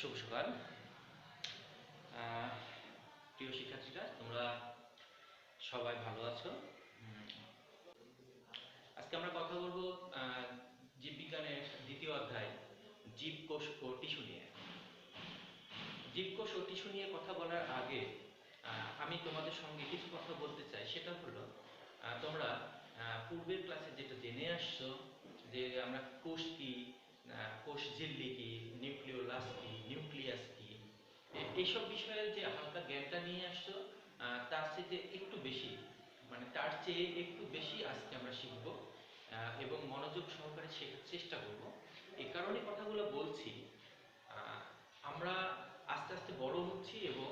শুভ সকাল। প্রিয় শিক্ষার্থীরা, তোমরা সবাই ভালো আছো? আজকে আমরা কথা বলবো জীববিজ্ঞানের দ্বিতীয় অধ্যায় জীবকোষ ও টিস্যু নিয়ে। জীবকোষ ও টিস্যু নিয়ে কথা বলার আগে আমি তোমাদের সঙ্গে কিছু কথা বলতে চাই। সেটা হলো, তোমরা পূর্বের ক্লাসে যেটা জেনে আসছো যে আমরা কোষ কি, কোষ ঝিল্লি কি, নিউক্লিওলাস কি, নিউক্লিয়াস কি, এইসব বিষয়ে যে হালকা জ্ঞানটা নিয়ে আসছো, তার চেয়ে একটু বেশি, মানে তার চেয়ে একটু বেশি আজকে আমরা শিখব এবং মনোযোগ সহকারে শেখার চেষ্টা করব। এই কারণে কথাগুলো বলছি, আমরা আস্তে আস্তে বড় হচ্ছি এবং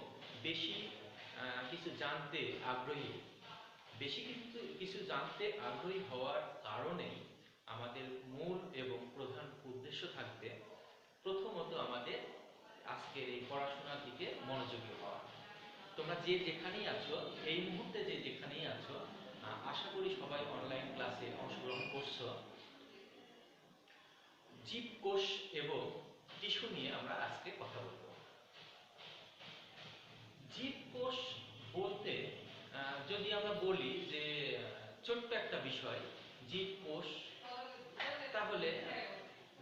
বেশি কিছু জানতে আগ্রহী। বেশি কিছু জানতে আগ্রহী হওয়ার কারণেই আমাদের মূল এবং প্রধান উদ্দেশ্য থাকবে প্রথমত আমাদের আজকের এই পড়াশোনার দিকে মনোযোগী হওয়া। তোমরা যে যেখানেই আছো, এই মুহূর্তে যে যেখানেই আছো, আশা করি সবাই অনলাইন ক্লাসে অংশগ্রহণ করছো। জীবকোষ এবং টিস্যু নিয়ে আমরা আজকে কথা বলবো। জীবকোষ বলতে যদি আমরা বলি যে ছোট্ট একটা বিষয় জীবকোষ, তাহলে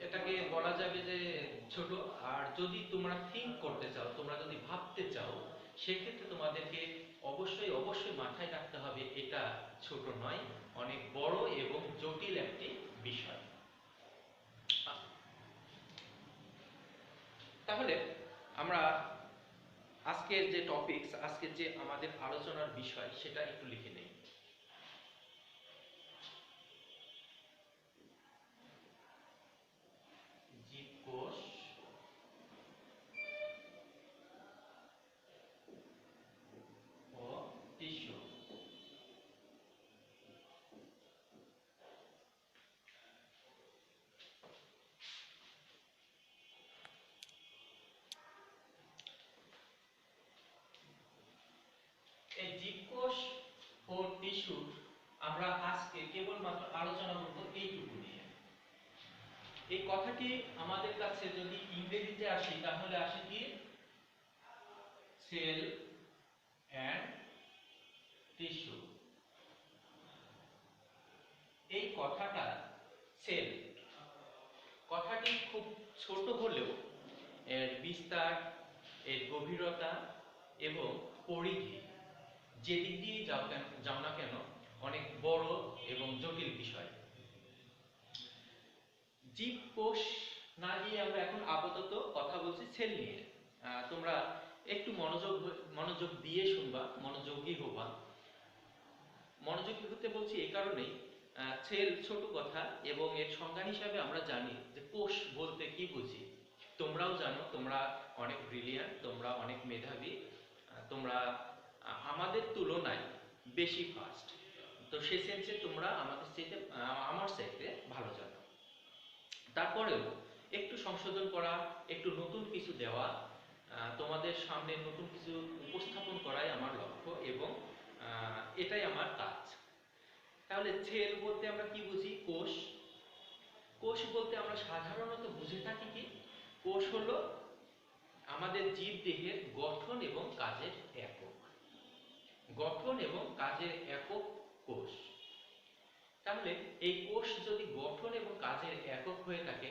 এটাকে বলা যাবে যে ছোট। আর যদি তোমরা থিঙ্ক করতে চাও, তোমরা যদি ভাবতে চাও, সেক্ষেত্রে তোমাদেরকে অবশ্যই অবশ্যই মাথায় রাখতে হবে এটা ছোট নয়, অনেক বড় এবং জটিল একটি বিষয়। তাহলে আমরা আজকের যে টপিকস, আজকের যে আমাদের আলোচনার বিষয়, সেটা একটু লিখে নেই। জীবকোষ ও টিস্যু। এই জীবকোষ ও টিস্যু আমরা আজকে কেবলমাত্র আলোচনা করব এইটুকু নিয়ে। এই কথাটি আমাদের কাছে যদি ইংরেজিতে আসি, তাহলে আসে কি সেল অ্যান্ড টিস্যু। এই কথাটা সেল কথাটি খুব ছোট হলেও এর বিস্তার, এর গভীরতা এবং পরিধি যেদিক দিয়ে যাও না কেন অনেক বড় এবং জটিল বিষয়। জীবকোষ না দিয়ে আমরা এখন আপাতত কথা বলছি সেল নিয়ে। তোমরা একটু মনোযোগ দিয়ে শুনবা, মনোযোগী হবা। মনোযোগী হতে বলছি এই কারণেই, সেল ছোট কথা এবং এর সংজ্ঞা হিসাবে আমরা জানি যে কোষ বলতে কি বুঝি। তোমরাও জানো, তোমরা অনেক ব্রিলিয়ান্ট, তোমরা অনেক মেধাবী, তোমরা আমাদের তুলনায় বেশি ফাস্ট। তো সেই সেন্সে তোমরা আমাদের চাইতে, আমার চাইতে ভালো জানো। তারপরেও একটু সংশোধন করা, একটু নতুন কিছু দেওয়া, তোমাদের সামনে নতুন কিছু উপস্থাপন করাই আমার লক্ষ্য এবং এটাই আমার কাজ। তাহলে সেল বলতে আমরা কি বুঝি? কোষ। কোষ বলতে আমরা সাধারণত বুঝে থাকি কি, কোষ হলো আমাদের জীবদেহের গঠন এবং কাজের একক। গঠন এবং কাজের একক কোষ। তাহলে এই কোষ যদি গঠন এবং কাজের একক হয়ে থাকে,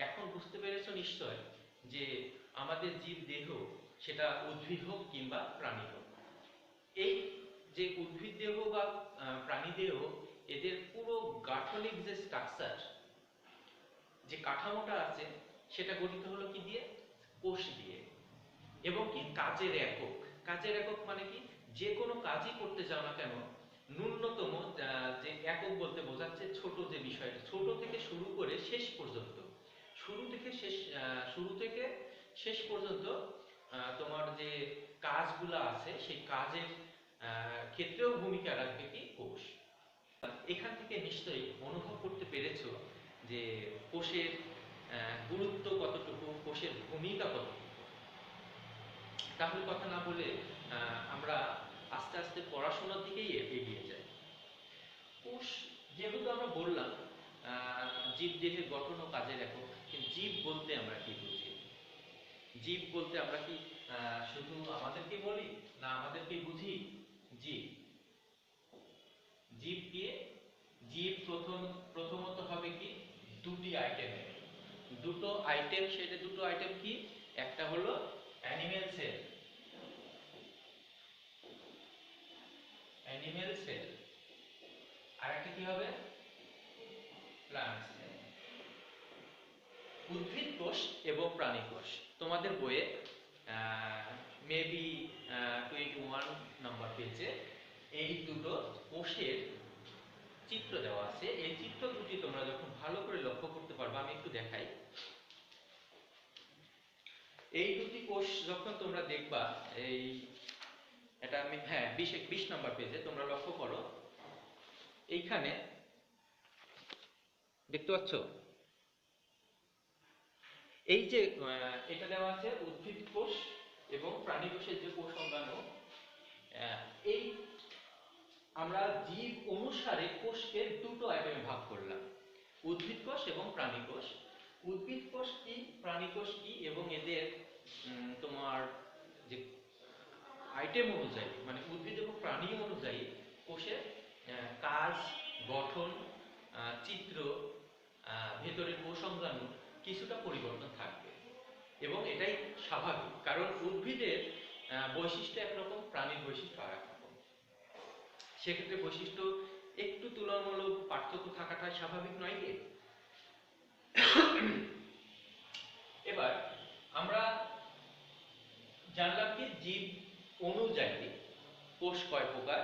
এখন বুঝতে পেরেছো নিশ্চয় যে আমাদের জীবদেহ, সেটা উদ্ভিদ হোক কিংবা প্রাণী হোক, এই যে উদ্ভিদ দেহ বা প্রাণী দেহ, এদের পুরো গাঠনিক যে স্ট্রাকচার, যে কাঠামোটা আছে, সেটা গঠিত হলো কি দিয়ে? কোষ দিয়ে। এবং কি কাজের একক। কাজের একক মানে কি, যে কোনো কাজই করতে যাও না কেন, ন্যূনতম যে একক বলতে বোঝাচ্ছে ছোট যে বিষয়টা, ছোট থেকে শুরু করে শেষ পর্যন্ত, শুরু থেকে শেষ পর্যন্ত তোমার যে কাজগুলো আছে, সেই কাজের ক্ষেত্রেও ভূমিকা রাখবে কি কোষ। এখান থেকে নিশ্চয়ই অনুভব করতে পেরেছো যে কোষের গুরুত্ব কতটুকু, কোষের ভূমিকা কতটুকু। তাহলে কথা না বলে আমরা আস্তে আস্তে পড়াশোনার দিকেই এগিয়ে যাই। কোষ যেহেতু আমরা বললাম জীবদেহের গঠন ও কাজের একক, জীব বলতে আমরা কি বুঝি? জীব বলতে আমরা কি শুধু আমাদেরকে বলি না আমাদেরকে বুঝি? জীব, জীব কি? জীব প্রথমত হবে কি দুটি আইটেমের, দুটো আইটেম। সেটা দুটো আইটেম কি? একটা হলো অ্যানিমেল সেল, অ্যানিমেল সেল, আর একটা কি হবে? Plant sell. উদ্ভিদ কোষ এবং প্রাণী কোষ। তোমাদের বইয়ে মেবি 21 নম্বর পেজে এই দুটো কোষের চিত্র দেওয়া আছে। এই চিত্র দুটি তোমরা যখন ভালো করে লক্ষ্য করতে পারবে, আমি একটু দেখাই। এই দুটি কোষ যখন তোমরা দেখবা, এই এটা আমি 20 নম্বর পেজে তোমরা লক্ষ্য করো, এইখানে দেখতে পাচ্ছ এই যে এটা দেওয়া আছে উদ্ভিদ কোষ এবং প্রাণী কোষের যে কোষ অঙ্গাণু, এই আমরা জীব অনুসারে কোষকে দুটো আইটেমে ভাগ করলাম, উদ্ভিদ কোষ এবং প্রাণী কোষ। উদ্ভিদ কোষ কি, প্রাণী কোষ কি, এবং এদের তোমার যে আইটেম অনুযায়ী, মানে উদ্ভিদ এবং প্রাণী অনুযায়ী কোষের কাজ, গঠন, চিত্র, ভেতরের কোষ অঙ্গাণু কিছুটা পরিবর্তন থাকবে, এবং এটাই স্বাভাবিক। কারণ উদ্ভিদের বৈশিষ্ট্য একরকম, প্রাণীর বৈশিষ্ট্য আর একরকম। সেক্ষেত্রে বৈশিষ্ট্য একটু তুলনামূলক পার্থক্য থাকাটাই স্বাভাবিক নয় কি? এবার আমরা জানলাম কি জীব অনুযায়ী কোষ কয় প্রকার।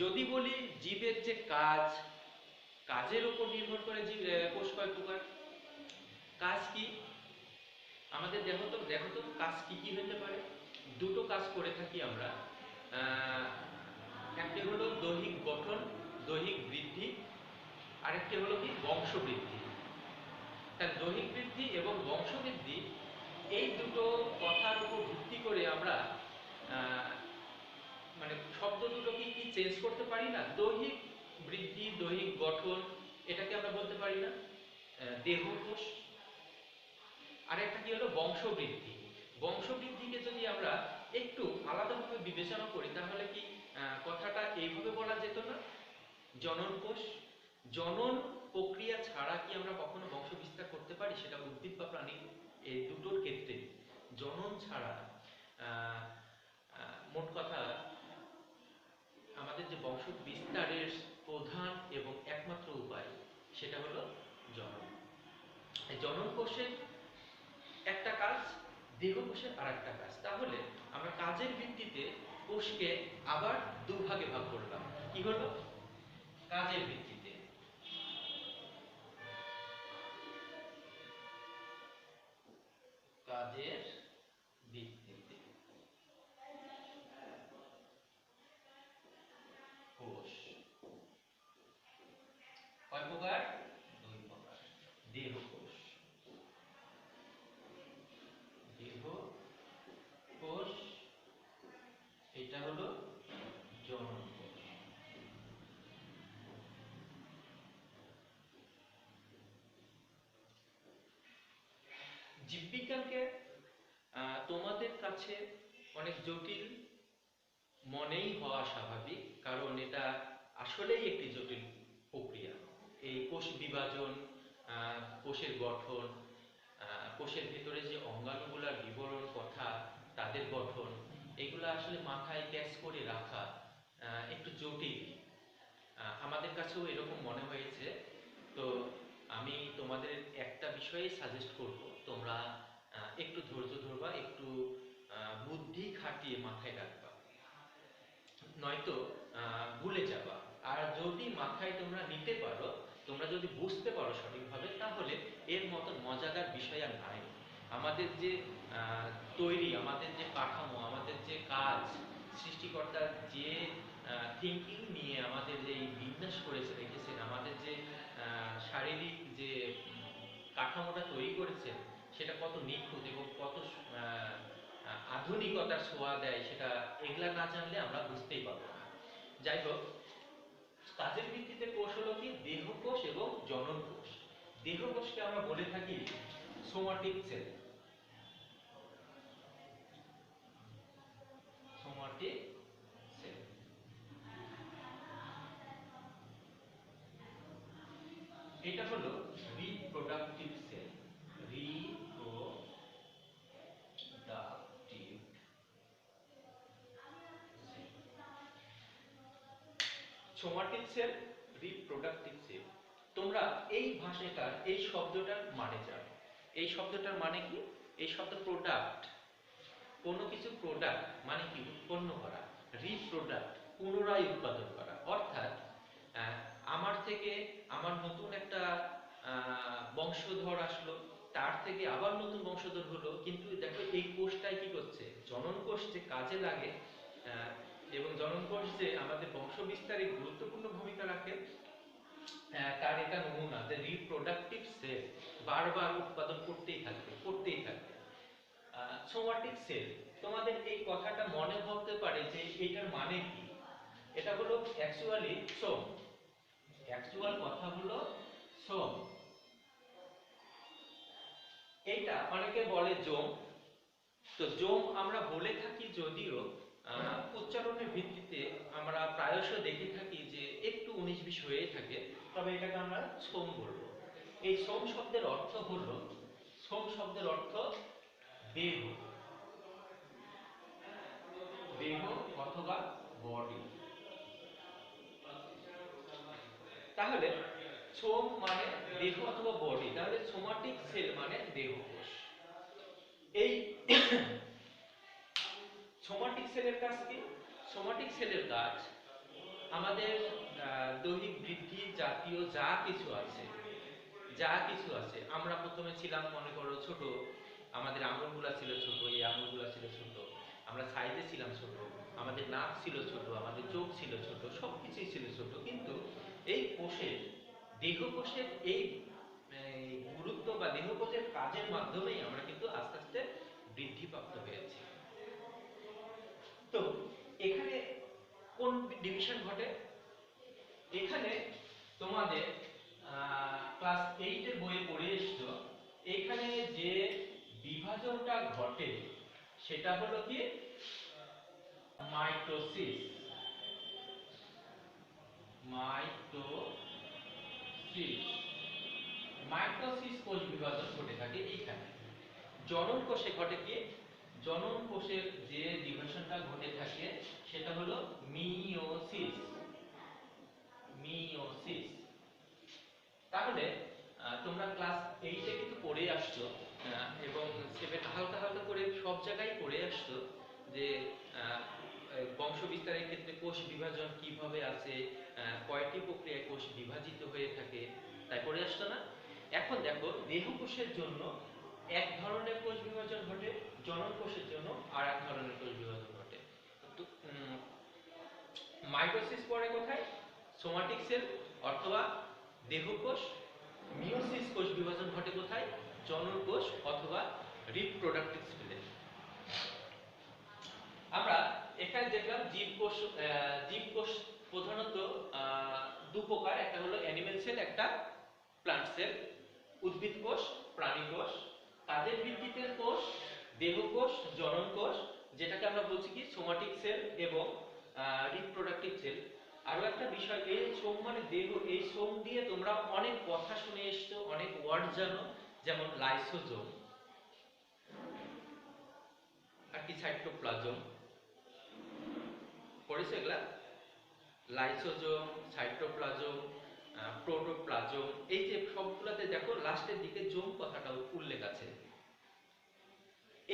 যদি বলি জীবের যে কাজ, কাজের উপর নির্ভর করে জীব কোষ কয় প্রকার। কাজ কি? আমাদের দেখো তো কাজ কি কি হতে পারে। দুটো কাজ করে থাকি আমরা। একটি হলো দৈহিক গঠন, দৈহিক বৃদ্ধি, আরেকটি হলো কি বংশবৃদ্ধি। তাহলে দৈহিক বৃদ্ধি এবং বংশবৃদ্ধি, এই দুটো কথার উপর ভিত্তি করে আমরা মানে শব্দ দুটোকে কি চেঞ্জ করতে পারি না? দৈহিক বৃদ্ধি, দৈহিক গঠন, এটাকে আমরা বলতে পারি না দেহকোষ। আর একটা কি হলো বংশবৃদ্ধি। বংশবৃদ্ধিকে যদি আমরা একটু আলাদাভাবে বিবেচনা করি, তাহলে কি কথাটা এইভাবে বলা যেত না? জনন কোষ। জনন প্রক্রিয়া ছাড়া কি আমরা কখনো বংশ বিস্তার করতে পারি? সেটা উদ্ভিদ বা প্রাণী, এই দুটোর ক্ষেত্রে জনন ছাড়া মোট কথা আমাদের যে বংশ বিস্তারের প্রধান এবং একমাত্র উপায় সেটা হলো জনন। জনন কোষের একটা কাজ, দেহ কোষের আর একটা কাজ। তাহলে আমরা কাজের ভিত্তিতে কোষকে আবার দুভাগে ভাগ করলাম। কি হলো? কাজের ভিত্তিতে। কাজের ভিত্তিতে কোষ কয় প্রকার? দুই প্রকার। দেহ কোষ, দেহ কোষ, এটা হলো জনন কোষ। জীববিজ্ঞানকে তোমাদের কাছে অনেক জটিল মনেই হওয়া স্বাভাবিক, কারণ এটা আসলেই একটি জটিল প্রক্রিয়া। এই কোষ বিভাজন, কোষের গঠন, কোষের ভিতরে যে অঙ্গাণুগুলার বিবরণ, কথা, তাদের গঠন, এগুলো আসলে মাথায় ক্যাচ করে রাখা একটু জটিল। আমাদের কাছেও এরকম মনে হয়েছে। তো আমি তোমাদের একটা বিষয়ে সাজেস্ট করব, তোমরা একটু ধৈর্য ধরবা, একটু বুদ্ধি খাটিয়ে মাথায় রাখবা, নয়তো ভুলে যাবা। আর যদি মাথায় তোমরা নিতে পারো, তোমরা যদি বুঝতে পারো সঠিকভাবে, তাহলে এর মতন মজাদার বিষয় আর নাই। আমাদের যে তৈরি, আমাদের যে কাঠামো, আমাদের যে কাজ, সৃষ্টিকর্তার যে থিঙ্কিং নিয়ে আমাদের যে এই বিন্যাস করেছে রেখেছেন, আমাদের যে শারীরিক যে কাঠামোটা তৈরি করেছেন, সেটা কত নিখুঁত এবং কত আধুনিকতার ছোঁয়া দেয়, সেটা এগুলা না জানলে আমরা বুঝতেই পারবো না। যাই হোক, কাজের ভিত্তিতে কোষ হলো কি দেহকোষ এবং জনন কোষ। দেহকোষকে আমরা বলে থাকি সোমাটিক সেল। এটা হলো reproductive cell. Reproductive somatic cell, reproductive cell. তোমরা এই ভাষাটার এই শব্দটার মানে জানো। এই শব্দটার মানে কি? এই শব্দ প্রোডাক্ট, কোনো কিছু প্রোডাক্ট মানে কি? উৎপন্ন করা। রিপ্রোডাক্ট পুনরায় উৎপাদন করা, অর্থাৎ আমার থেকে আমার নতুন একটা বংশধর আসলো, তার থেকে আবার নতুন বংশধর হলো, কিন্তু দেখো এই কোষটাই কি করছে? জনন কোষ যে কাজে লাগে এবং জনন কোষ যে আমাদের বংশ বিস্তারে গুরুত্বপূর্ণ ভূমিকা রাখে, তার এটা নমুনা যে রিপ্রোডাক্টিভ সেল বারবার উৎপাদন করতেই থাকবে, করতেই থাকবে। সোমাটিক সেল, তোমাদের এই কথাটা মনে হতে পারে যে এটার মানে কি? এটা হলো অ্যাকচুয়ালি সোম। অ্যাকচুয়াল কথা হলো সোম। এইটা অনেকে বলে জোম। তো জোম আমরা বলে থাকি, যদিও উচ্চারণের ভিত্তিতে আমরা প্রায়শ দেখে থাকি যে একটু 19-20 হয়ে থাকে, তবে এটাকে আমরা সোম বলবো। এই সোম শব্দের অর্থ হলো, সোম শব্দের অর্থ দেহ, দেহ অথবা বডি। তাহলে সোম মানে দেহ অথবা বডি, তাহলে সোমাটিক সেল মানে দেহকোষ। এই সোমাটিক সেলের কাজ কি? সোমাটিক সেলের কাজ আমাদের দৈহিক বৃদ্ধি জাতীয় যা কিছু আছে, যা কিছু আছে, আমরা প্রথমে ছিলাম মনে করো ছোট, আমাদের আঙুলগুলা ছিল ছোট, এই আঙুলগুলা ছিল ছোট, আমরা সাইজে ছিলাম ছোট, আমাদের নাক ছিল ছোট, আমাদের চোখ ছিল ছোট, সবকিছুই ছিল ছোট, কিন্তু এই কোষের, দেহকোষের এই গুরুত্ব বা দেহকোষের কাজের মাধ্যমেই আমরা কিন্তু আস্তে আস্তে বৃদ্ধিপ্রাপ্ত হয়েছি। তো এখানে কোন ডিভিশন ঘটে? এখানে তোমাদের ক্লাস 8 এর বইয়ে পড়ে এসছো, এখানে যে বিভাজনটা ঘটে সেটা হলো কি? মাইটোসিস। মাইটোসিস, মাইটোসিস কোষ বিভাজন ঘটে থাকে এইখানে। জনন কোষে ঘটে কি? জনন কোষের যে ডিভিশনটা ঘটে থাকে সেটা হলো মিয়োসিস। মিয়োসিস। তাহলে তোমরা ক্লাস 8 এ কিন্তু পড়ে আসছো এবং 7 হালকা হালকা করে সব জায়গায় পড়ে আসছো যে বংশ বিস্তারের ক্ষেত্রে কোষ বিভাজন কিভাবে আছে, কয়টি প্রক্রিয়ায় কোষ বিভাজিত হয়ে থাকে, তাই পড়ে আসছো না? এখন দেখো, দেহকোষের জন্য এক ধরনের কোষ বিভাজন ঘটে, জনন কোষের জন্য আর এক ধরনের কোষ বিভাজন ঘটে। তো মাইটোসিস পড়ে কোথায়? সোমাটিক সেল অথবা দেহকোষ। মিয়োসিস কোষ বিভাজন ঘটে কোথায়? জনন কোষ অথবা রিপ্রোডাক্টিভ সেলে। আমরা এখানে দেখলাম জীবকোষ। জীবকোষ প্রধানত দু প্রকার, একটা হলো অ্যানিমেল সেল, একটা প্লান্ট সেল। উদ্ভিদ কোষ, প্রাণী কোষ। কাজের ভিত্তিতে কোষ, দেহকোষ, জনন কোষ, যেটাকে আমরা বলছি কি সোমাটিক সেল এবং রিপ্রোডাক্টিভ সেল। আরো একটা বিষয়, এই সোম মানে দেহ, এই সোম দিয়ে তোমরা অনেক কথা শুনে এসছো, অনেক ওয়ার্ড জানো, যেমন লাইসোজোম আর কি সাইটোপ্লাজম। পড়েছো এগুলা? লাইসোজোম, সাইটোপ্লাজম, প্রোটোপ্লাজম, এই যে সবগুলোতে দেখো লাস্টের দিকে জোম কথাটা উল্লেখ আছে।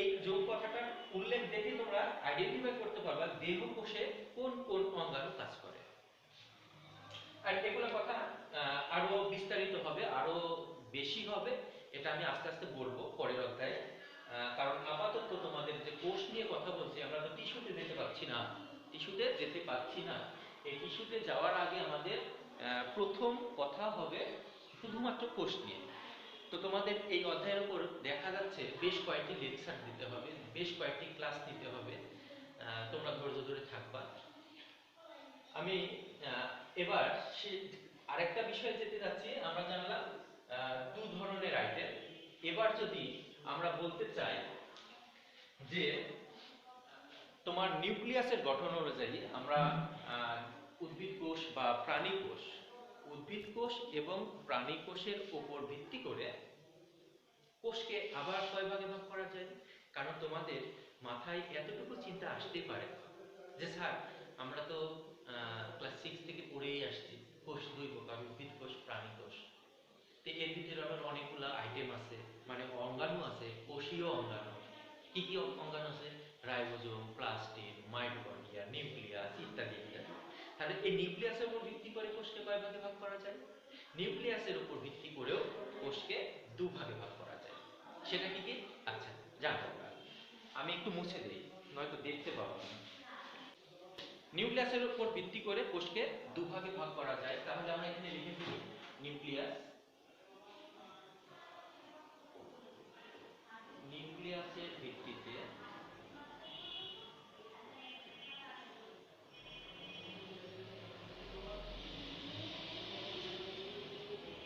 এই জোম কথাটার উল্লেখ দেখে তোমরা আইডেন্টিফাই করতে পারবা দেহকোষে কোন কোন অঙ্গাণু কাজ করে। আর এগুলো কথা আরো বিস্তারিত হবে, আরো বেশি হবে, এটা আমি আস্তে আস্তে বলবো পরের অধ্যায়ে। কারণ আপাতত তোমাদের যে কোষ নিয়ে কথা বলছি, আমরা তো টিস্যুতে যেতে পারছি না, টিস্যুতে যেতে পারছি না। এই টিস্যুতে যাওয়ার আগে আমাদের প্রথম কথা হবে শুধুমাত্র কোষ নিয়ে। তো তোমাদের এই অধ্যায়ের উপর দেখা যাচ্ছে বেশ কয়েকটি লেকচার দিতে হবে, বেশ কয়েকটি ক্লাস নিতে হবে। তোমরা ধৈর্য ধরে থাকবা। আমি এবার আরেকটা বিষয়ে যেতে যাচ্ছি। আমরা জানলাম দু ধরনের আইটেম। এবার যদি আমরা বলতে চাই যে তোমার নিউক্লিয়াসের গঠন অনুযায়ী আমরা উদ্ভিদ কোষ বা প্রাণী কোষ, উদ্ভিদ কোষ এবং প্রাণী কোষের উপর ভিত্তি করে কোষকে আবার কয় ভাগে ভাগ করা যায়? কারণ তোমাদের মাথায় এতটুকু চিন্তা আসতেই পারে যে স্যার আমরা তো ক্লাস 6 থেকে পড়েই আসছি কোষ দুই প্রকার, উদ্ভিদ কোষ, প্রাণী কোষ। তো এর ভিতরে আবার অনেকগুলো আইটেম আছে, মানে অঙ্গাণু আছে, কোষীয় অঙ্গাণু। কি কি অঙ্গাণু আছে? রাইবোজোম, প্লাস্টিড, মাইটোকন্ড্রিয়া, নিউক্লিয়াস ইত্যাদি ইত্যাদি। তাহলে এই নিউক্লিয়াসের উপর ভিত্তি করে কোষকে কয় ভাগে ভাগ করা যায়? নিউক্লিয়াসের উপর ভিত্তি করেও কোষকে দুভাগে ভাগ করা যায়। সেটা কি কি? আচ্ছা জানো, আমি একটু মুছে দিই, নয়তো দেখতে পাবো না। নিউক্লিয়াসের উপর ভিত্তি করে কোষকে দুভাগে ভাগ করা যায়। তাহলে আমরা এখানে লিখে ফেলি নিউক্লিয়াস। নিউক্লিয়াসের ভিত্তিতে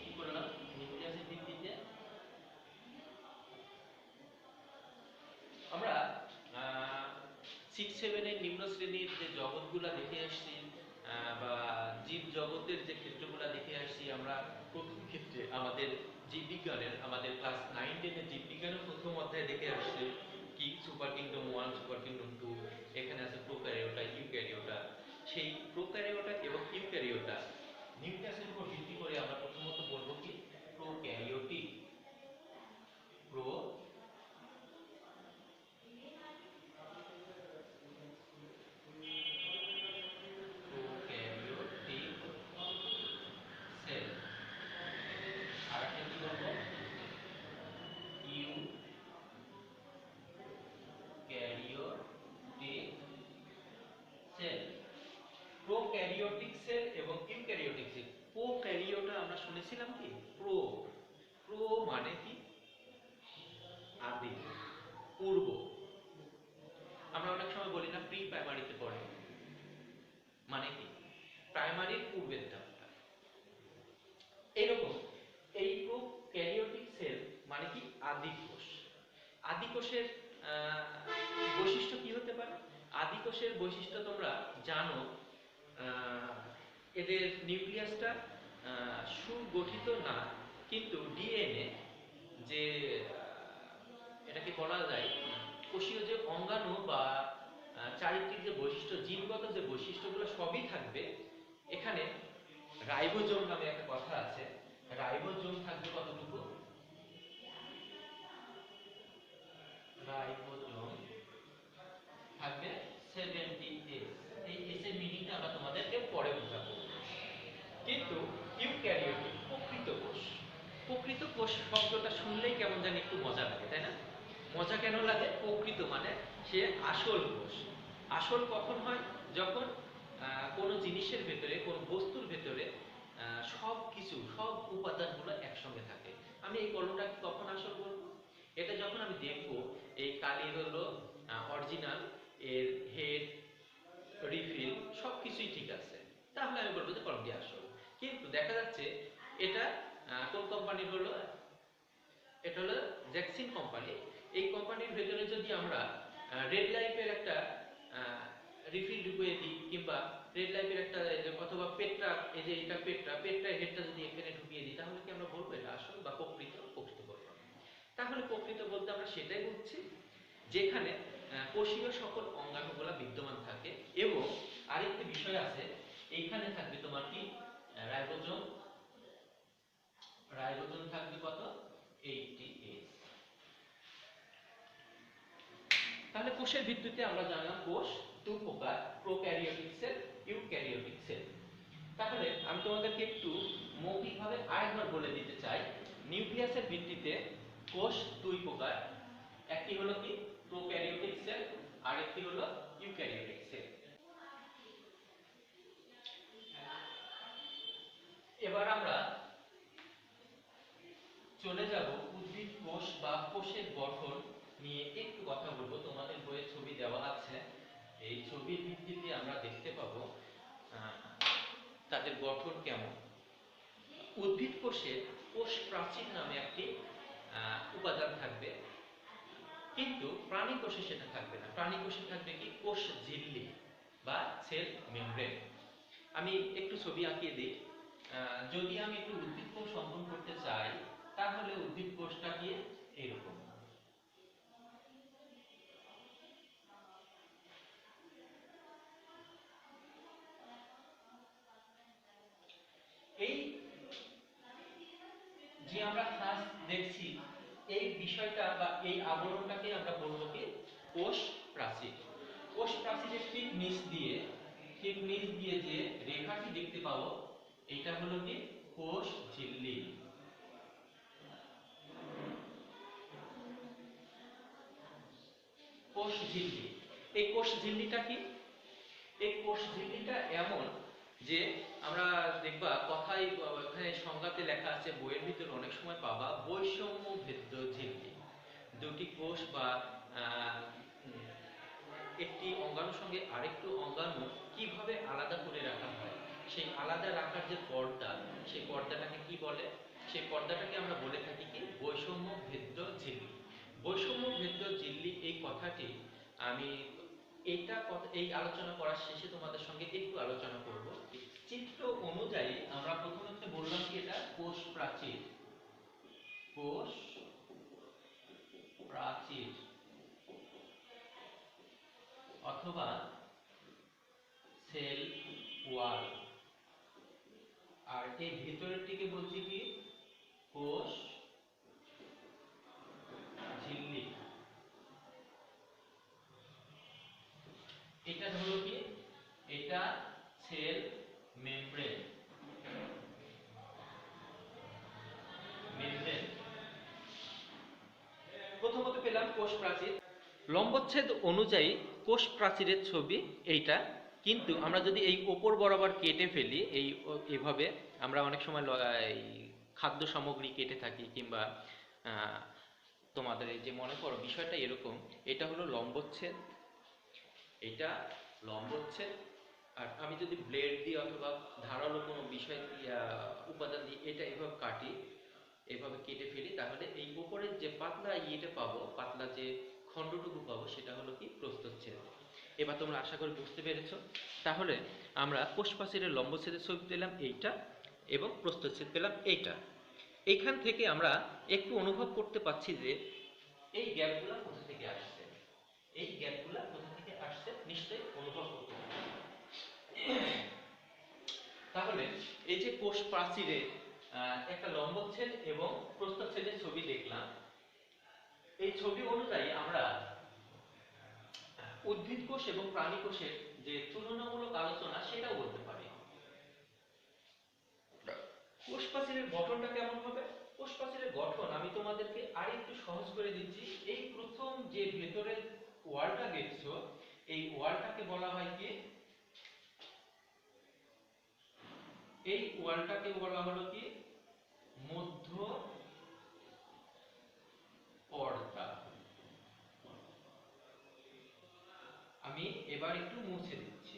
কি করলাম? নিউক্লিয়াসের ভিত্তিতে আমরা 6-7 এর নিম্ন শ্রেণীর যে জগৎগুলা দেখে আসছি, বা জীব জগতের যে ক্ষেত্রগুলা দেখে আসছি, আমরা প্রথম ক্ষেত্রে আমাদের জীববিজ্ঞানের, আমাদের ক্লাস 9-10 এর জীববিজ্ঞানের প্রথম অধ্যায়ে দেখে আসছি কি সুপার কিংডম 1, সুপার কিংডম 2, এখানে আছে প্রোক্যারিওটা, ইউক্যারিওটা। সেই প্রোক্যারিওটা এবং ইউক্যারিওটা নিউক্লিয়াসের উপর ভিত্তি করে আমরা প্রথমত বলবো কি প্রোক্যারিওটিক। Prokaryotic sell. আর একটা কি বলবো? Eukaryotic sell. প্রোক্যারিওটিক সেল এবং ইউক্যারিওটিক সেল। প্রোক্যারিওটা আমরা শুনেছিলাম কি প্রো, প্রো মানে কি? আদি, পূর্ব। আমরা অনেক সময় বলি না প্রি প্রাইমারিতে পড়ে, মানে কি প্রাইমারির পূর্বের ধাপটা। এরকম এই প্রোক্যারিওটিক সেল মানে কি আদি কোষ। আদি কোষের বৈশিষ্ট্য কি হতে পারে? আদি কোষের বৈশিষ্ট্য তোমরা জানো, এদের নিউক্লিয়াসটা সুগঠিত না, কিন্তু ডিএনএ যে এটাকে বলা যায় কোষীয় যে অঙ্গাণু বা চারিত্রিক যে বৈশিষ্ট্য, জিনগত যে বৈশিষ্ট্যগুলো সবই থাকবে। এখানে রাইবোজোম নামে একটা কথা আছে, রাইবোজোম থাকবে কতটুকু? রাইবোজোম থাকবে 70 এস। এই এস এর মিনিংটা আমরা তোমাদেরকে পরে বোঝাবো। কিন্তু ইউক্যারিওটিক প্রকৃত কোষ, প্রকৃত কোষ শব্দটা শুনলেই কেমন জানি একটু মজা লাগে, তাই না? মজা কেন লাগে? প্রকৃত মানে সে আসল কোষ। আসল কখন হয়? যখন কোনো জিনিসের ভেতরে, কোনো বস্তুর ভেতরে সব কিছু, সব উপাদানগুলো একসঙ্গে থাকে। আমি এই কলমটাকে কখন আসল বলবো? এটা যখন আমি দেখবো এই কালি হলো অরিজিনাল, এর হেড, রিফিল সবকিছুই ঠিক আছে, তাহলে আমি বলবো যে কলমটি আসল। কিন্তু দেখা যাচ্ছে এটা কোন কোম্পানির হলো? এটা হলো জ্যাকসিন কোম্পানি। এই কোম্পানির ভেতরে যদি আমরা রেড লাইফের একটা রিফিল ঢুকিয়ে দিই, কিংবা রেড লাইফের একটা, অথবা পেট্রা, এই যে এটা পেট্রা, পেট্রা হেডটা যদি এখানে ঢুকিয়ে দিই, তাহলে কি আমরা বলবো এটা আসল বা প্রকৃত? প্রকৃত বলবো। তাহলে প্রকৃত বলতে আমরা সেটাই বুঝছি যেখানে কোষীয় সকল অঙ্গাণুগুলা বিদ্যমান থাকে। এবং আরেকটি বিষয় আছে, এইখানে থাকবে তোমার কি রাইবোজোম। রাইবোজোম থাকবে কত? 80 এস। তাহলে কোষের ভিত্তিতে আমরা জানলাম কোষ দু প্রকার, প্রোক্যারিওটিক সেল, ইউক্যারিওটিক সেল। তাহলে আমি তোমাদেরকে একটু মৌখিকভাবে আরেকবার বলে দিতে চাই, নিউক্লিয়াসের ভিত্তিতে কোষ দুই প্রকার, একটি হলো কি প্রোক্যারিওটিক সেল, আরেকটি হলো ইউক্যারিওটিক সেল। এবার আমরা চলে যাব উদ্ভিদ কোষ বা কোষের গঠন নিয়ে একটু কথা বলবো। তোমাদের বইয়ে ছবি দেওয়া আছে, এই ছবির ভিত্তিতে আমরা দেখতে পাবো তাদের গঠন কেমন। উদ্ভিদ কোষে কোষ প্রাচীর নামে একটি উপাদান থাকবে, কিন্তু প্রাণী কোষে সেটা থাকবে না। প্রাণী কোষে থাকবে কি কোষ ঝিল্লি বা সেল মেমব্রেন। আমি একটু ছবি আঁকিয়ে দিই। যদি আমি একটু উদ্ভিদ কোষ অঙ্কন করতে চাই তাহলে উদ্ভিদ কোষটা কি এরকম। এই যে আমরা ফার্স্ট দেখছি এই বিষয়টা বা এই আবরণটাকে আমরা বলবো কি কোষ প্রাচীর। কোষ প্রাচীরের ঠিক নিচ দিয়ে যে রেখাটি দেখতে পাবো এটা হলো কি কোষ ঝিল্লি। কোষ ঝিল্লি, এই কোষ ঝিল্লিটা কি? এই কোষ ঝিল্লিটা এমন যে আমরা দেখবা কথায় ওখানে সংজ্ঞাতে লেখা আছে, বইয়ের ভিতরে অনেক সময় পাবা বৈষম্য ভেদ্য ঝিল্লি। দুটি কোষ বা আহ, উম, একটি অঙ্গাণুর সঙ্গে আরেকটু অঙ্গাণু কিভাবে আলাদা করে রাখা হয়, সেই আলাদা রাখার যে পর্দা, সেই পর্দাটাকে কি বলে? সেই পর্দাটাকে আমরা বলে থাকি কি বৈষম্য ভেদ্য ঝিল্লি। বৈষম্য ভেদ্য ঝিল্লি এই কথাটি আমি এই আলোচনা করার শেষে তোমাদের সঙ্গে একটু আলোচনা করব। চিত্র অনুযায়ী আমরা প্রথমে বললাম কি এটা কোষ প্রাচীর। কোষ প্রাচীর অথবা সেল ওয়াল, আর এই ভিতরেরটিকে বলছি কি কোষ ঝিল্লি। এটা হলো কি, এটা সেল মেমব্রেন। মেমব্রেন প্রথমত পেলাম কোষ প্রাচীর। লম্বচ্ছেদ অনুযায়ী কোষ প্রাচীরের ছবি এইটা, কিন্তু আমরা যদি এই ওপর বরাবর কেটে ফেলি এইভাবে, আমরা অনেক সময় এই খাদ্য সামগ্রী কেটে থাকি কিংবা তোমাদের এই যে মনে করো বিষয়টা এরকম, এটা হলো লম্বচ্ছেদ, এটা লম্বচ্ছেদ। আর আমি যদি ব্লেড দিয়ে অথবা ধারালো কোনো বিষয় দিয়ে উপাদান দিয়ে এটা এভাবে কাটি, এভাবে কেটে ফেলি, তাহলে এই উপরের যে পাতলা ইয়েটা পাবো, পাতলা যে খণ্ডটুকু পাবো সেটা হলো কি প্রস্থচ্ছেদ। এবার তোমরা আশা করি বুঝতে পেরেছো। তাহলে আমরা কোষ প্রাচীরের লম্বচ্ছেদের ছবি পেলাম এইটা এবং প্রস্থচ্ছেদ পেলাম এইটা। এইখান থেকে আমরা একটু অনুভব করতে পারছি যে এই গ্যাপগুলো কোথা থেকে আসছে, এই গ্যাপগুলো কোথা থেকে আসছে নিশ্চয়ই অনুভব করতে পারছি। তাহলে এই যে কোষ প্রাচীরে একটা লম্বচ্ছেদ এবং প্রস্থচ্ছেদের ছবি দেখলাম, এই ছবি অনুযায়ী আমরা উদ্ভিদ কোষ এবং প্রাণী কোষের যে তুলনামূলক আলোচনা সেটাও বলতে পারি। কোষ প্রাচীরের গঠনটা কেমন হবে? কোষ প্রাচীরের গঠন আমি তোমাদেরকে আর একটু সহজ করে দিচ্ছি। এই প্রথম যে ভেতরের ওয়ালটা দেখছো, এই ওয়ালটাকে বলা হয় কি, এই ওয়ালটাকে বলা হলো কি মধ্য পর্দা। আমি এবার একটু মুছে দিচ্ছি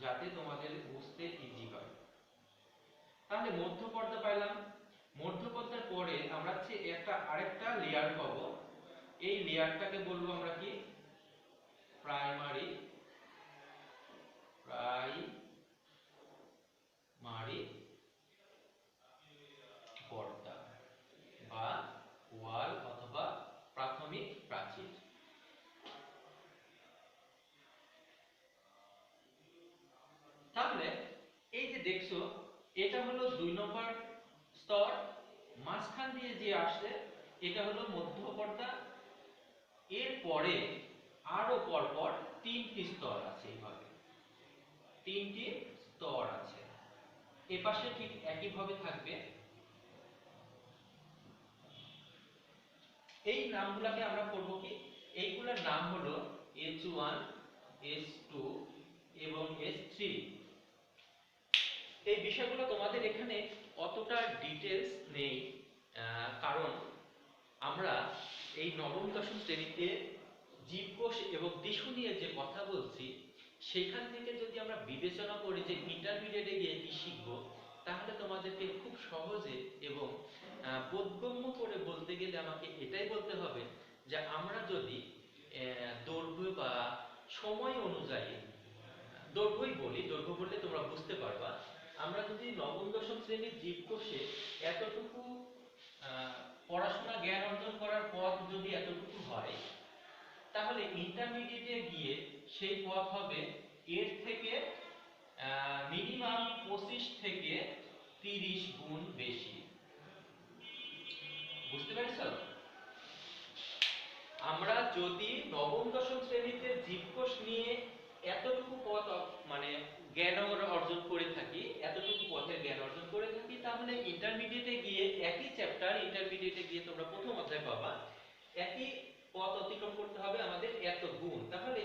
যাতে তোমাদের বুঝতে ইজি হয়। তাহলে মধ্য পর্দা পাইলাম। মধ্য পর্দার পরে আমরা আরেকটা লেয়ার পাবো, এই লেয়ারটাকে বলবো আমরা কি প্রাইমারি পর্দা বা ওয়াল অথবা প্রাথমিক প্রাচীর। তাহলে এই যে দেখছো এটা হলো 2 নম্বর স্তর, মাঝখান দিয়ে যে আসছে এটা হলো মধ্য পর্দা। এর পরে আরো পরপর 3টি স্তর আছে, এইভাবে 3টি স্তর আছে। এপাশে ঠিক একইভাবে থাকবে। এই নামগুলোকে আমরা করব কি, এইগুলোর নাম হলো H1 H2 এবং H3। এই বিষয়গুলো তোমাদের এখানে অতটা ডিটেলস নেই, কারণ আমরা এই নবম দশম শ্রেণীতে জীবকোষ এবং টিস্যু নিয়ে যে কথা বলছি, সেখান থেকে যদি আমরা বিবেচনা করি যে ইন্টারমিডিয়েটে গিয়ে কি শিখবো, তাহলে তোমাদেরকে খুব সহজে এবং বোধগম্য করে বলতে গেলে আমাকে এটাই বলতে হবে যে আমরা যদি দৈর্ঘ্য বা সময় অনুযায়ী, দৈর্ঘ্যই বলি, দৈর্ঘ্য বললে তোমরা বুঝতে পারবা, আমরা যদি নবম দশম শ্রেণীর জীবকোষে এতটুকু পড়াশোনা জ্ঞান অর্জন করার পথ যদি এতটুকু হয়, তাহলে ইন্টারমিডিয়েটে গিয়ে সেই পথ হবে এর থেকে মিনিমাম 25 থেকে 30 গুণ বেশি। বুঝতে পেরেছো? আমরা যদি নবম দশম শ্রেণীতে জীবকোষ নিয়ে এতটুকু পথ মানে জ্ঞান অর্জন করে থাকি, এতটুকু পথের জ্ঞান অর্জন করে থাকি, তাহলে ইন্টারমিডিয়েটে গিয়ে একই চ্যাপ্টার, ইন্টারমিডিয়েটে গিয়ে তোমরা প্রথম অধ্যায় পাবা, একই পথ অতিক্রম করতে হবে আমাদের এত গুণ। তাহলে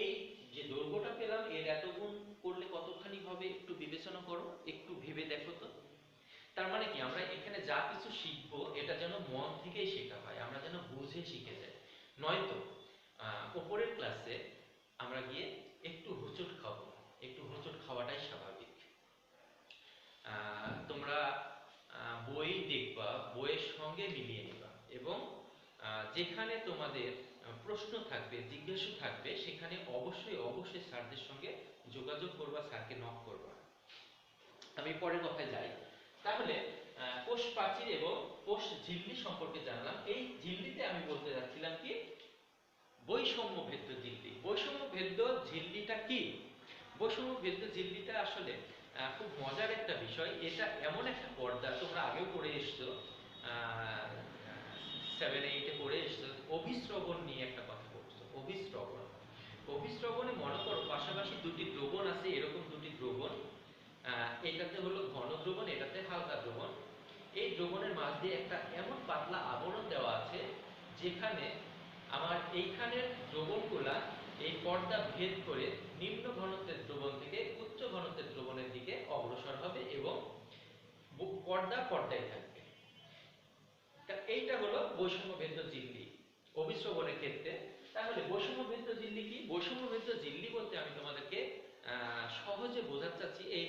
এই যে দৈর্ঘ্যটা পেলাম এর এত গুণ করলে কতখানি হবে একটু বিবেচনা করো, একটু ভেবে দেখো তো। তার মানে কি, আমরা এখানে যা কিছু শিখবো এটা যেন মন থেকেই শেখা হয়, আমরা যেন বুঝে শিখে যাই, নয়তো উপরের ক্লাসে আমরা গিয়ে একটু হোঁচট খাবো। একটু হোঁচট খাওয়াটাই স্বাভাবিক। তোমরা বই দেখবা, বইয়ের সঙ্গে মিলিয়ে নিবা, এবং যেখানে তোমাদের প্রশ্ন থাকবে, জিজ্ঞাসা থাকবে, সেখানে অবশ্যই অবশ্যই স্যারদের সঙ্গে যোগাযোগ করবা, স্যারকে নক করবা। আমি পরের কথায় যাই। তাহলে কোষ প্রাচীর এবং কোষ ঝিল্লি সম্পর্কে জানলাম। এই ঝিল্লিতে আমি বলতে যাচ্ছিলাম কি, বৈষম্য ভেদ্য ঝিল্লি। বৈষম্য ভেদ্য ঝিল্লিটা কি? বৈষম্য ভেদ্য ঝিল্লিটা আসলে খুব মজার একটা বিষয়। এটা এমন একটা পর্দা, তোমরা আগেও পড়ে এসছো, 7-8 পড়ে এসছো, অভিস্রবণ নিয়ে একটা কথা বলছো, অভিস্রবণ। অভিস্রবণে মনে করো পাশাপাশি দুটি দ্রবণ আছে, এরকম দুটি দ্রবণ, এটাতে হলো ঘন দ্রবণ, এটাতে হালকা দ্রবণ। এই দ্রবণের মাঝ দিয়ে একটা এমন পাতলা আবরণ দেওয়া আছে যেখানে আমার এইখানের দ্রবণগুলা এই পর্দা ভেদ করে নিম্ন ঘনত্বের দ্রবণ থেকে উচ্চ ঘনত্বের দ্রবণের দিকে অগ্রসর হবে এবং পর্দা পর্দায় থাকবে। এইটা হলো বৈষম্য ভেদ্য ঝিল্লি অভিস্রবণের ক্ষেত্রে। তাহলে বৈষম্য ভেদ্য ঝিল্লি কি? বৈষম্য ভেদ্য ঝিল্লি বলতে আমি তোমাদেরকে সহজে বোঝাতে চাচ্ছি, এই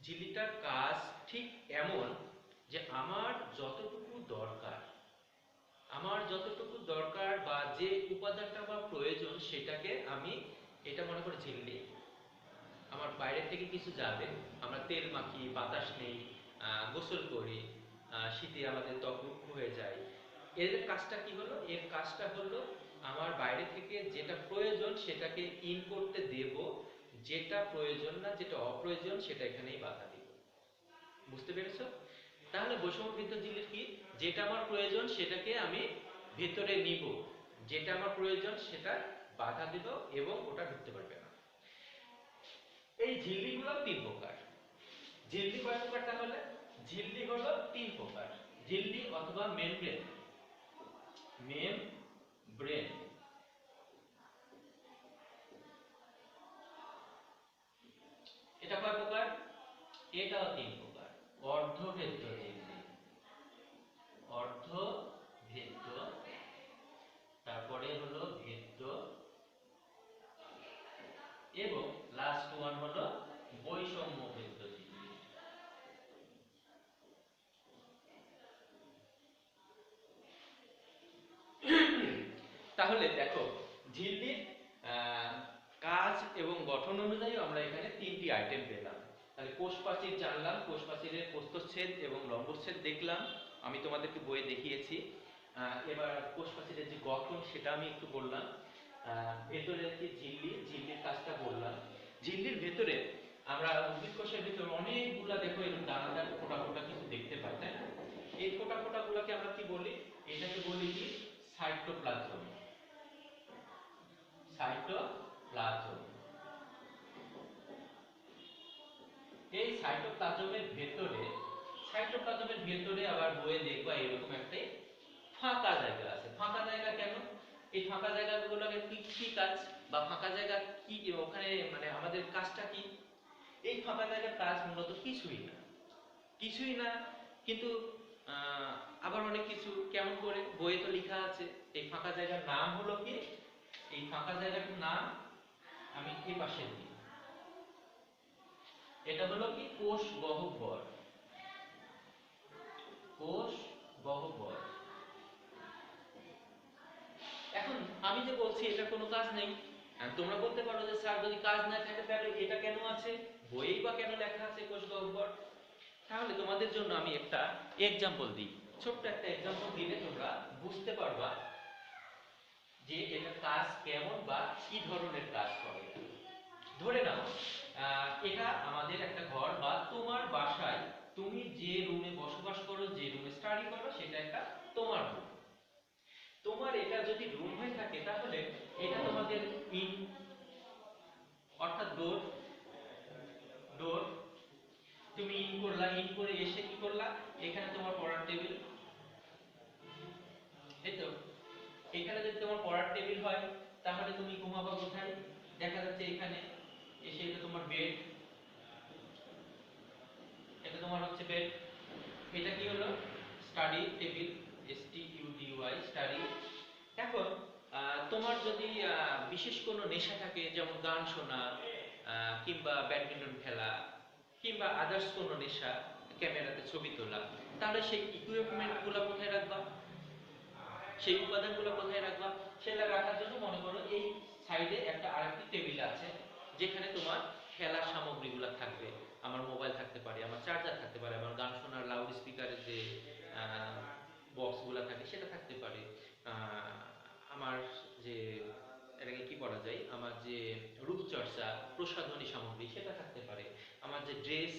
ঝিল্লিটার কাজ ঠিক এমন যে আমার যতটুকু দরকার বা যে উপাদানটা আমার প্রয়োজন সেটাকে আমি, এটা মনে করে ঝিল্লি, আমার বাইরে থেকে কিছু যাবে, আমরা তেল মাখি, বাতাস নেই, গোসল করি, শীতে আমাদের ত্বক রুক্ষ হয়ে যায়, এর কাজটা কি হলো? এর কাজটা হলো আমার বাইরে থেকে যেটা প্রয়োজন সেটাকে ইন করতে দেব, যেটা প্রয়োজন না, যেটা অপ্রয়োজন সেটা এখানেই বাধা দিব। বুঝতে পেরেছো? তাহলে বৈষম্য ভেদ্য ঝিল্লির কি, যেটা আমার প্রয়োজন সেটাকে আমি ভেতরে নিব, যেটা আমার প্রয়োজন সেটা বাধা দেব এবং ওটা ঢুকতে পারবে না। এই ঝিল্লিগুলো 3 প্রকার। ঝিল্লি কয় প্রকার তাহলে? ঝিল্লি হলো 3 প্রকার। ঝিল্লি অথবা মেমব্রেন। মেমব্রেন এটা কয় প্রকার? এটাও 3 প্রকার। অর্ধভেদ্য ঝিল্লি, অর্ধভেদ্য, তারপরে হলো ভেদ্য, এবং লাস্ট ওয়ান হলো বৈষম্য ভেদ্য ঝিল্লি। তাহলে দেখো, ঝিল্লির কাজ এবং গঠন অনুযায়ী আমরা এখানে 3টি আইটেম পেলাম। তাহলে কোষ প্রাচীর জানলাম, কোষ প্রাচীরের প্রস্থচ্ছেদ এবং লম্বচ্ছেদ দেখলাম, আমি তোমাদেরকে বইয়ে দেখিয়েছি। এবার কোষ প্রাচীরের যে গঠন সেটা আমি একটু বললাম। ভেতরে কি ঝিল্লির কাজটা বললাম। ঝিল্লির ভেতরে আমরা উদ্ভিদ কোষের ভেতরে অনেকগুলা, দেখো এরকম দানাদার ফোঁটা ফোঁটা কিছু দেখতে পাই, তাই না? এই ফোঁটা ফোঁটা গুলাকে আমরা কি বলি? এটাকে বলি কি? সাইটোপ্লাজম। সাইটোপ্লাজম। এই সাইটোপ্লাজমের ভেতরে আবার বইয়ে দেখবা এরকম একটা ফাঁকা জায়গা আছে। ফাঁকা জায়গা কেন? এই ফাঁকা জায়গাগুলোকে কি কাজ, বা ফাঁকা জায়গা কি ওখানে, মানে আমাদের কাজটা কি? এই ফাঁকা জায়গার কাজ মূলত কিছুই না, কিন্তু আবার অনেক কিছু। কেমন করে? বইয়ে তো লেখা আছে। এই ফাঁকা জায়গার নাম হলো কি? এই ফাঁকা জায়গাটার নাম আমি এই পাশে দিই, এটা হলো কি? কোষ গহ্বর। কোষ গহ্বর। এখন আমি যে বলছি এটা কোনো কাজ নেই, তোমরা বলতে পারো যে স্যার যদি কাজ না থাকে তাহলে এটা কেন আছে? বইয়েই বা কেন লেখা আছে কোষ গহ্বর? তাহলে তোমাদের জন্য আমি একটা এক্সাম্পল দিই, ছোট্ট একটা এক্সাম্পল দিলে তোমরা বুঝতে পারবা যে এটা কাজ কেমন বা কি ধরনের কাজ করে। ধরে নাও এটা আমাদের একটা ঘর বা তোমার বাসায় তুমি যে রুমে বসবাস করো, যে রুমে স্টাডি করো, সেটা একটা তোমার রুম। তোমার এটা যদি রুম হয়ে থাকে তাহলে এটা তোমাদের ইন অর্থাৎ ডোর, ডোর তুমি ইন করলা, ইন করে এসে কি করলা, এখানে তোমার পড়ার টেবিল, এই তো এখানে যদি তোমার পড়ার টেবিল হয় তাহলে তুমি ঘুমাবা কোথায়? দেখা যাচ্ছে এখানে এসে এটা তোমার বেড, এটা তোমার হচ্ছে বেড। এটা কি হলো? Study table, STUDY study. এখন তোমার যদি বিশেষ কোনো নেশা থাকে, যেমন গান শোনা কিংবা ব্যাডমিন্টন খেলা কিংবা আদার্স কোনো নেশা, ক্যামেরাতে ছবি তোলা, তাহলে সেই ইকুইপমেন্টগুলো কোথায় রাখবা? সেই উপাদানগুলো কোথায় রাখবা? সেটা রাখার জন্য মনে করো এই সাইডে একটা আরেকটি টেবিল আছে যেখানে তোমার খেলার সামগ্রীগুলো থাকবে। আমার মোবাইল থাকতে পারে, আমার চার্জার থাকতে পারে, আমার গান শোনার লাউড স্পিকারের যে বক্সগুলো থাকে সেটা থাকতে পারে, আমার যে এটাকে কি বলা যায়, আমার যে রূপচর্চা প্রসাধনী সামগ্রী সেটা থাকতে পারে, আমার যে ড্রেস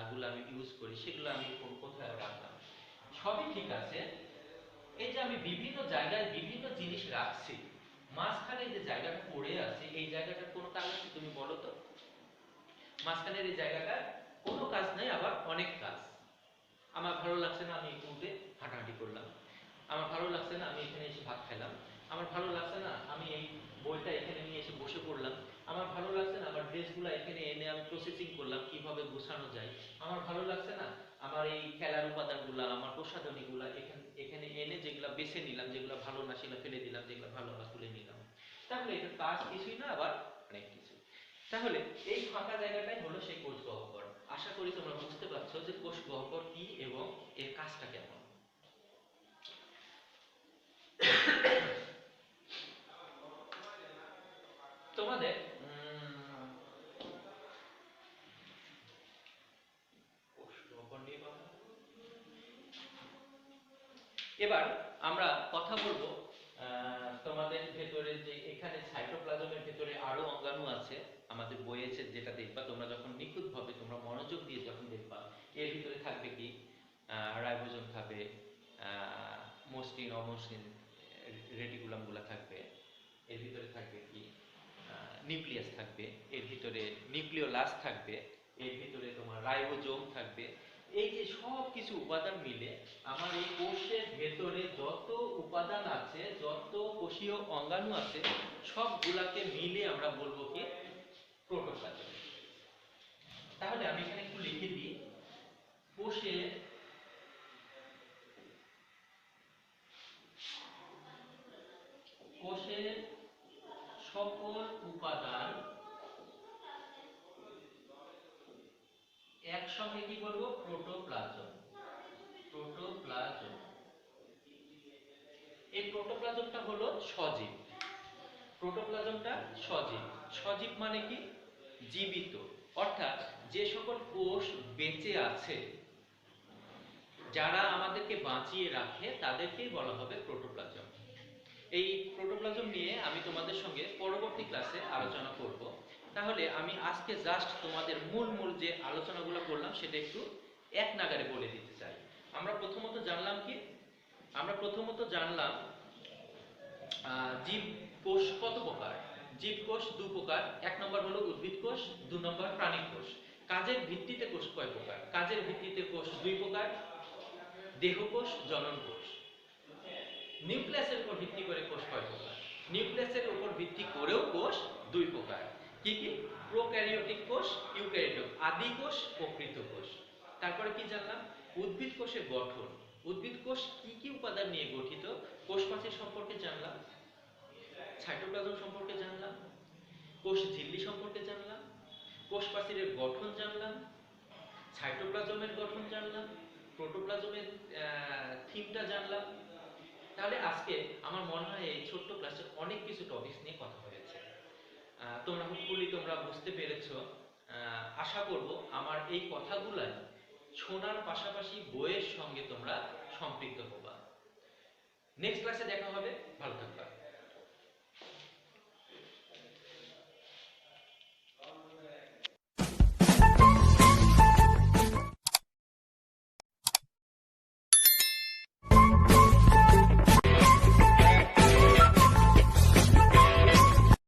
গুলো আমি ইউজ করি সেগুলো আমি কোথায় রাখলাম। সবই ঠিক আছে, এই যে আমি বিভিন্ন জায়গায় বিভিন্ন জিনিস রাখছি, মাঝখানে যে জায়গাটা পড়ে আছে এই জায়গাটার কোনো কাজ আছে তুমি বলো তো? মাঝখানের এই জায়গাটার কোনো কাজ নাই, আবার অনেক কাজ। আমার ভালো লাগছে না, আমি একটু উঠে হাঁটাহাঁটি করলাম। আমার ভালো লাগছে না, আমি এখানে এসে ভাত খেলাম। আমার ভালো লাগছে না, আমি এই বইটা এখানে নিয়ে এসে বসে পড়লাম। আমার ভালো লাগছে না, আমার ড্রেসগুলো এখানে এনে আমি প্রসেসিং করলাম কিভাবে গোছানো যায়। আমার ভালো লাগছে না, আমার এই খেলার উপাদানগুলো, আমার প্রসাধনীগুলো এখানে এখানে এনে যেগুলো বেছে নিলাম, যেগুলো ভালো না সেগুলো ফেলে দিলাম, যেগুলো ভালো না তুলে নিলাম। তাহলে এটা কাজ কিছুই না, আবার অনেক কিছু। তাহলে এই ফাঁকা জায়গাটাই হলো সেই কোষ গহ্বর। আশা করি তোমরা বুঝতে পারছো যে কোষ গহ্বর কি এবং এর কাজটা কেমন। তোমাদের কোষ গহ্বর নিয়ে কথা, এবার আমরা কথা বলবো তোমাদের ভেতরে যে এখানে সাইটোপ্লাজমের ভেতরে আরো অঙ্গাণু আছে। আমাদের বইয়ে যেটা দেখবা তোমরা যখন নিখুঁতভাবে তোমরা মনোযোগ দিয়ে যখন দেখবা, এর ভিতরে থাকবে কি, রাইবোজোম থাকবে, মসৃণ অমসৃণ রেটিকুলাম গুলা থাকবে, এর ভিতরে থাকবে কি, নিউক্লিয়াস থাকবে, এর ভিতরে নিউক্লিওলাস থাকবে, এর ভিতরে তোমার রাইবোজোম থাকবে। এই যে সব কিছু উপাদান মিলে আমার এই কোষের ভেতরে যত উপাদান আছে, যত কোষীয় অঙ্গাণু আছে, সবগুলাকে মিলে আমরা বলবো কি, প্রোটোপ্লাজম। তাহলে আমি এখানে একটু লিখে দিই, কোষের কোষের সকল উপাদান একসঙ্গে কি বলবো, প্রোটোপ্লাজম। প্রোটোপ্লাজম, এই প্রোটোপ্লাজমটা হলো সজীব। প্রোটোপ্লাজমটা সজীব। সজীব মানে কি, জীবিত। অর্থাৎ যে সকল কোষ বেঁচে আছে, যারা আমাদেরকে বাঁচিয়ে রাখে, তাদেরকেই বলা হবে প্রোটোপ্লাজম। এই প্রোটোপ্লাজম নিয়ে আমি তোমাদের সঙ্গে পরবর্তী ক্লাসে আলোচনা করব। তাহলে আমি আজকে জাস্ট তোমাদের মূল যে আলোচনাগুলো করলাম সেটা একটু এক নাগারে বলে দিতে চাই। আমরা প্রথমত জানলাম কি, আমরা প্রথমত জানলাম জীব কোষ কত প্রকার। জীব কোষ দু প্রকার, এক নম্বর হলো উদ্ভিদ কোষ, দু নম্বর প্রাণী কোষ। কাজের ভিত্তিতে কোষ কয় প্রকার? কাজের ভিত্তিতে কোষ দুই প্রকার, দেহ কোষ, জনন কোষ। নিউক্লিয়াসের উপর ভিত্তি করে কোষ কয় প্রকার? নিউক্লিয়াসের উপর ভিত্তি করেও কোষ দুই প্রকার। কি কি? প্রোক্যারিওটিক কোষ, ইউক্যারিওটিক, আদি কোষ, প্রকৃত কোষ। তারপরে কি জানলাম? উদ্ভিদ কোষের গঠন। উদ্ভিদ কোষ কি কি উপাদান নিয়ে গঠিত? কোষ প্রাচীর সম্পর্কে জানলাম, সাইটোপ্লাজম সম্পর্কে জানলাম, কোষ ঝিল্লি সম্পর্কে জানলাম, কোষ প্রাচীরের গঠন জানলাম, সাইটোপ্লাজমের গঠন জানলাম, প্রোটোপ্লাজমের থিমটা জানলাম। তাহলে আজকে আমার মনে হয় এই ছোট্ট ক্লাসে অনেক কিছু টপিকস নিয়ে কথা হয়েছে। তোমরা হোপফুলি তোমরা বুঝতে পেরেছো। আশা করব আমার এই কথাগুলাই শোনার পাশাপাশি বইয়ের সঙ্গে তোমরা সম্পৃক্ত হবা। নেক্সট ক্লাসে দেখা হবে, ভালো থাকবা।